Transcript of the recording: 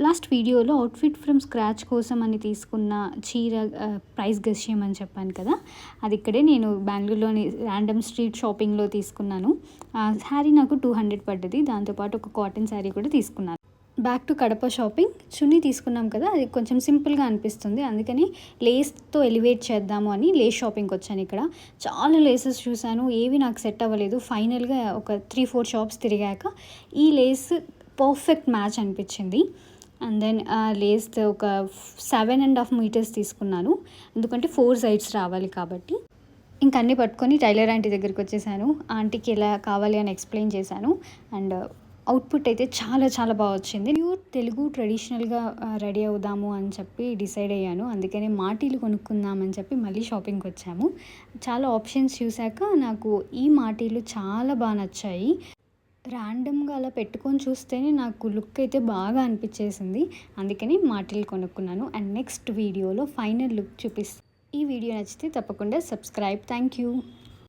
Last వీడియోలో outfit from scratch కోసం అని తీసుకున్న చీర ప్రైస్ గెస్ చేయమని చెప్పాను కదా, అది ఇక్కడే నేను బెంగళూరులోని ర్యాండమ్ స్ట్రీట్ షాపింగ్లో తీసుకున్నాను. శారీ నాకు 200 పడ్డది. దాంతోపాటు ఒక కాటన్ శారీ కూడా తీసుకున్నాను. Back to Kadapa shopping. చున్నీ తీసుకున్నాం కదా, అది కొంచెం సింపుల్గా అనిపిస్తుంది, అందుకని లేస్తో ఎలివేట్ చేద్దాము అని లేస్ షాపింగ్కి వచ్చాను. ఇక్కడ చాలా లేసెస్ చూశాను, ఏవి నాకు సెట్ అవ్వలేదు. ఫైనల్గా ఒక 3-4 షాప్స్ తిరిగాక ఈ లేస్ పర్ఫెక్ట్ మ్యాచ్ అనిపించింది. అండ్ దెన్ లేస్ ఒక 7.5 మీటర్స్ తీసుకున్నాను, ఎందుకంటే 4 సైడ్స్ రావాలి కాబట్టి. ఇంక అన్నీ పట్టుకొని టైలర్ ఆంటీ దగ్గరికి వచ్చేసాను. ఆంటీకి ఎలా కావాలి అని ఎక్స్ప్లెయిన్ చేశాను. అండ్ అవుట్పుట్ అయితే చాలా చాలా బాగా వచ్చింది. ప్యూర్ తెలుగు ట్రెడిషనల్గా రెడీ అవుదాము అని చెప్పి డిసైడ్ అయ్యాను. అందుకనే మాటీలు కొనుక్కుందామని చెప్పి మళ్ళీ షాపింగ్కి వచ్చాము. చాలా ఆప్షన్స్ చూశాక నాకు ఈ మాటీలు చాలా బాగా నచ్చాయి. ర్యాండమ్గా అలా పెట్టుకొని చూస్తేనే నాకు లుక్ అయితే బాగా అనిపించేసింది. అందుకని మాటీలు కొనుక్కున్నాను. అండ్ నెక్స్ట్ వీడియోలో ఫైనల్ లుక్ చూపిస్తాను. ఈ వీడియో నచ్చితే తప్పకుండా సబ్స్క్రైబ్. Thank you.